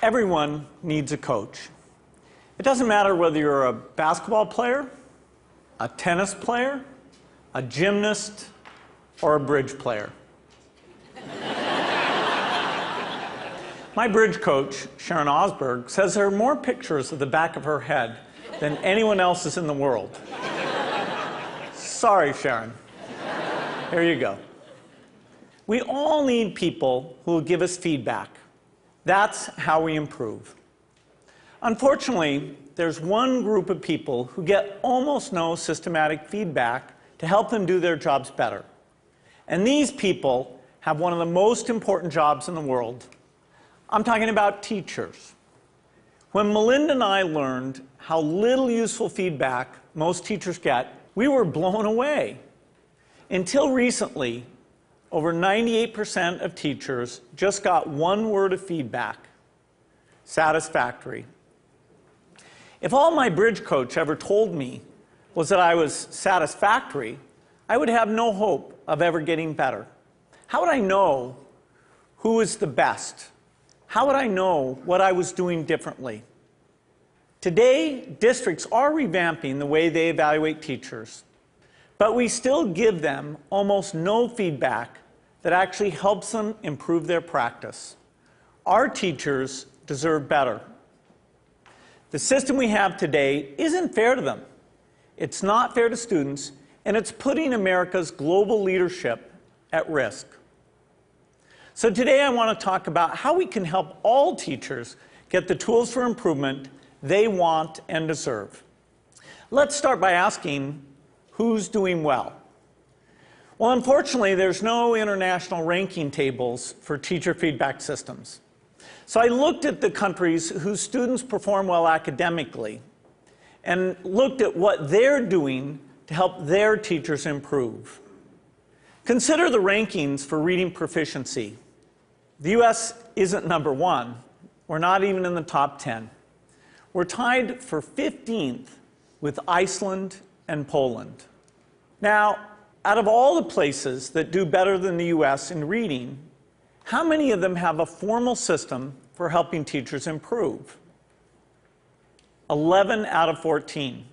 Everyone needs a coach. It doesn't matter whether you're a basketball player, a tennis player, a gymnast, or a bridge player. My bridge coach, Sharon Osberg, says there are more pictures of the back of her head than anyone else's in the world. Sorry, Sharon. Here you go. We all need people who will give us feedback. That's how we improve. Unfortunately, there's one group of people who get almost no systematic feedback to help them do their jobs better. And these people have one of the most important jobs in the world. I'm talking about teachers. When Melinda and I learned how little useful feedback most teachers get, we were blown away. Until recently, over 98% of teachers just got one word of feedback: satisfactory. If all my bridge coach ever told me was that I was satisfactory, I would have no hope of ever getting better. How would I know who was the best? How would I know what I was doing differently? Today, districts are revamping the way they evaluate teachers, but we still give them almost no feedback that actually helps them improve their practice. Our teachers deserve better. The system we have today isn't fair to them. It's not fair to students, and it's putting America's global leadership at risk. So today I want to talk about how we can help all teachers get the tools for improvement they want and deserve. Let's start by asking, who's doing well? Well, unfortunately, there's no international ranking tables for teacher feedback systems. So I looked at the countries whose students perform well academically and looked at what they're doing to help their teachers improve. Consider the rankings for reading proficiency. The US isn't number one. We're not even in the top 10. We're tied for 15th with Iceland and Poland. Now, out of all the places that do better than the US in reading, how many of them have a formal system for helping teachers improve? 11 out of 14.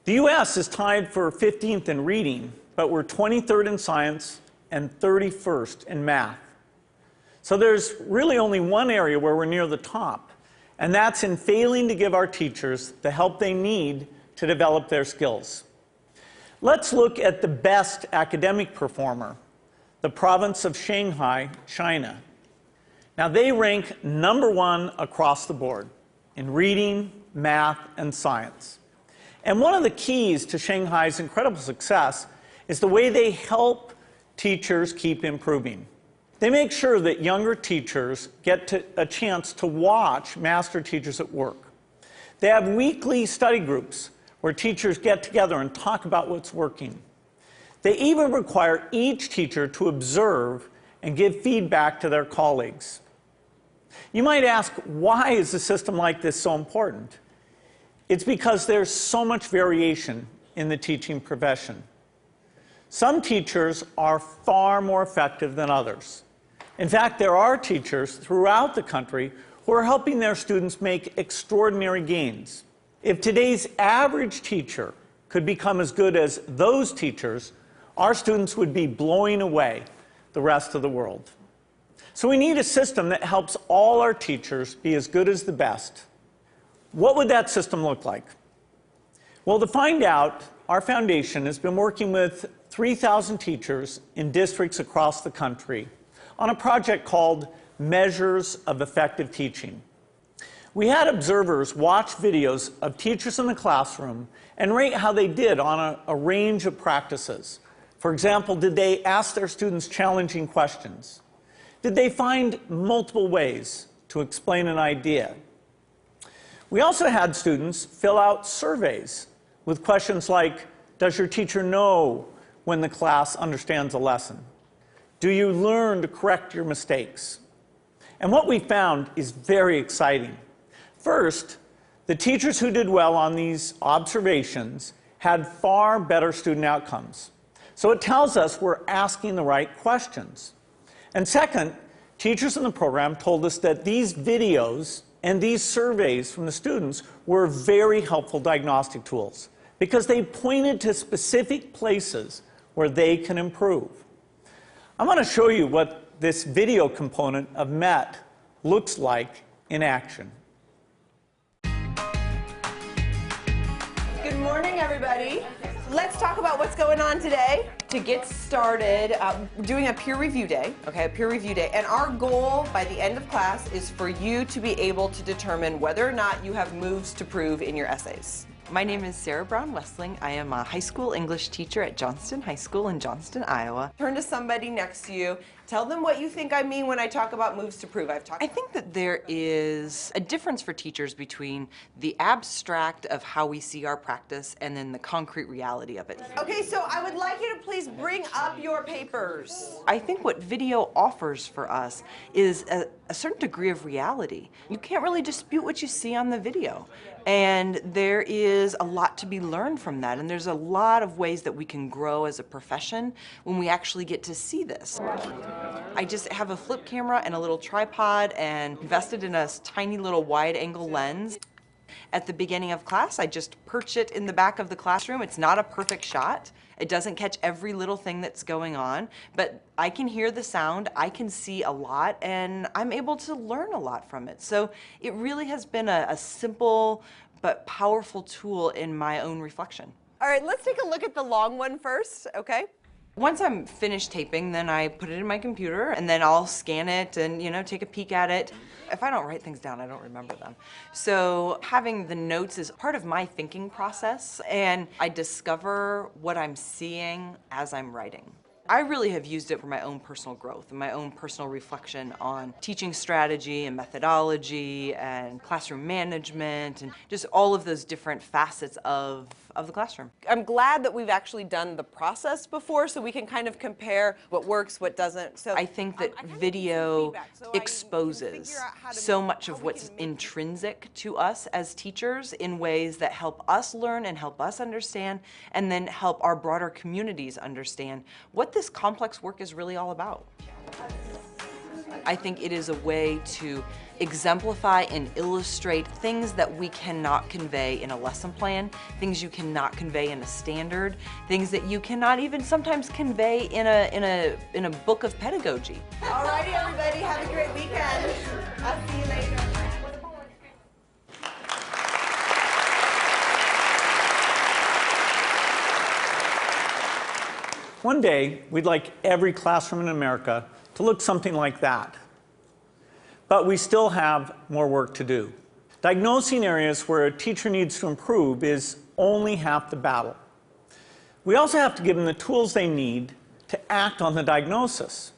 The US is tied for 15th in reading, but we're 23rd in science and 31st in math. So there's really only one area where we're near the top, and that's in failing to give our teachers the help they need to develop their skills. Let's look at the best academic performer, the province of Shanghai, China. Now, they rank #1 across the board in reading, math, and science. And one of the keys to Shanghai's incredible success is the way they help teachers keep improving. They make sure that younger teachers get a chance to watch master teachers at work. They have weekly study groups where teachers get together and talk about what's working. They even require each teacher to observe and give feedback to their colleagues. You might ask, why is a system like this so important? It's because there's so much variation in the teaching profession. Some teachers are far more effective than others. In fact, there are teachers throughout the country who are helping their students make extraordinary gains. If today's average teacher could become as good as those teachers, our students would be blowing away the rest of the world. So we need a system that helps all our teachers be as good as the best. What would that system look like? Well, to find out, our foundation has been working with 3,000 teachers in districts across the country on a project called Measures of Effective Teaching. We had observers watch videos of teachers in the classroom and rate how they did on a range of practices. For example, did they ask their students challenging questions? Did they find multiple ways to explain an idea? We also had students fill out surveys with questions like, does your teacher know when the class understands a lesson? Do you learn to correct your mistakes? And what we found is very exciting. First, the teachers who did well on these observations had far better student outcomes. So it tells us we're asking the right questions. And second, teachers in the program told us that these videos And these surveys from the students were very helpful diagnostic tools because they pointed to specific places where they can improve. I'm going to show you what this video component of MET looks like in action. Good morning, everybody. Let's talk about what's going on today. To get started, we're doing a peer review day, okay, a peer review day. And our goal by the end of class is for you to be able to determine whether or not you have moves to prove in your essays. My name is Sarah Brown-Westling. I am a high school English teacher at Johnston High School in Johnston, Iowa. Turn to somebody next to you. Tell them what you think I mean when I talk about moves to prove. I think that there is a difference for teachers between the abstract of how we see our practice and then the concrete reality of it. Okay, so I would like you to please bring up your papers. I think what video offers for us is a certain degree of reality. You can't really dispute what you see on the video. And there is a lot to be learned from that. And there's a lot of ways that we can grow as a profession when we actually get to see this. I just have a flip camera and a little tripod and invested in a tiny little wide-angle lens. At the beginning of class, I just perch it in the back of the classroom. It's not a perfect shot. It doesn't catch every little thing that's going on, but I can hear the sound, I can see a lot, and I'm able to learn a lot from it. So it really has been a simple but powerful tool in my own reflection. All right, let's take a look at the long one first, okay? Once I'm finished taping, then I put it in my computer, and then I'll scan it and, take a peek at it. If I don't write things down, I don't remember them. So having the notes is part of my thinking process, and I discover what I'm seeing as I'm writing. I really have used it for my own personal growth and my own personal reflection on teaching strategy and methodology and classroom management and just all of those different facets of the classroom. I'm glad that we've actually done the process before so we can kind of compare what works, what doesn't. So I think that video exposes so much of what's intrinsic to us as teachers in ways that help us learn and help us understand and then help our broader communities understand what this complex work is really all about. I think it is a way to exemplify and illustrate things that we cannot convey in a lesson plan, things you cannot convey in a standard, things that you cannot even sometimes convey in a book of pedagogy. All righty, everybody, have a great weekend. I'll see you later. One day, we'd like every classroom in America to look something like that. But we still have more work to do. Diagnosing areas where a teacher needs to improve is only half the battle. We also have to give them the tools they need to act on the diagnosis.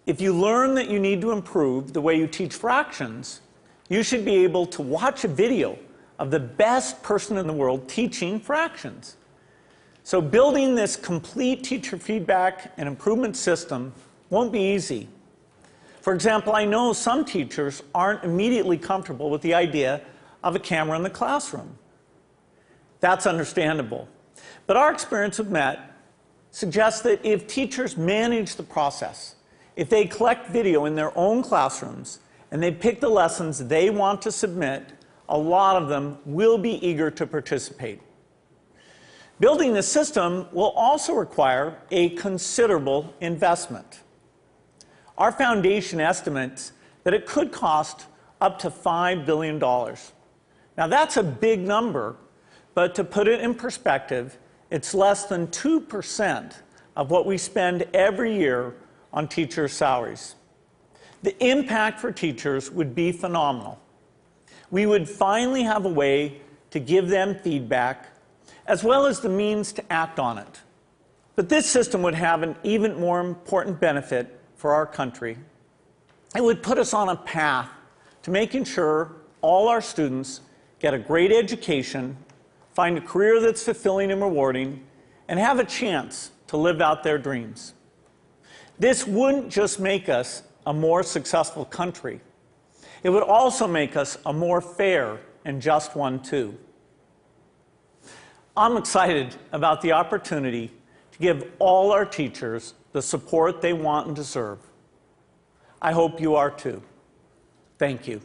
If you learn that you need to improve the way you teach fractions, you should be able to watch a video of the best person in the world teaching fractions. So building this complete teacher feedback and improvement system won't be easy. For example, I know some teachers aren't immediately comfortable with the idea of a camera in the classroom. That's understandable. But our experience with MET suggests that if teachers manage the process, if they collect video in their own classrooms and they pick the lessons they want to submit, a lot of them will be eager to participate. Building the system will also require a considerable investment. Our foundation estimates that it could cost up to $5 billion. Now that's a big number, but to put it in perspective, it's less than 2% of what we spend every year on teachers' salaries. The impact for teachers would be phenomenal. We would finally have a way to give them feedback, as well as the means to act on it. But this system would have an even more important benefit for our country. It would put us on a path to making sure all our students get a great education, find a career that's fulfilling and rewarding, and have a chance to live out their dreams. This wouldn't just make us a more successful country. It would also make us a more fair and just one, too. I'm excited about the opportunity to give all our teachers the support they want and deserve. I hope you are too. Thank you.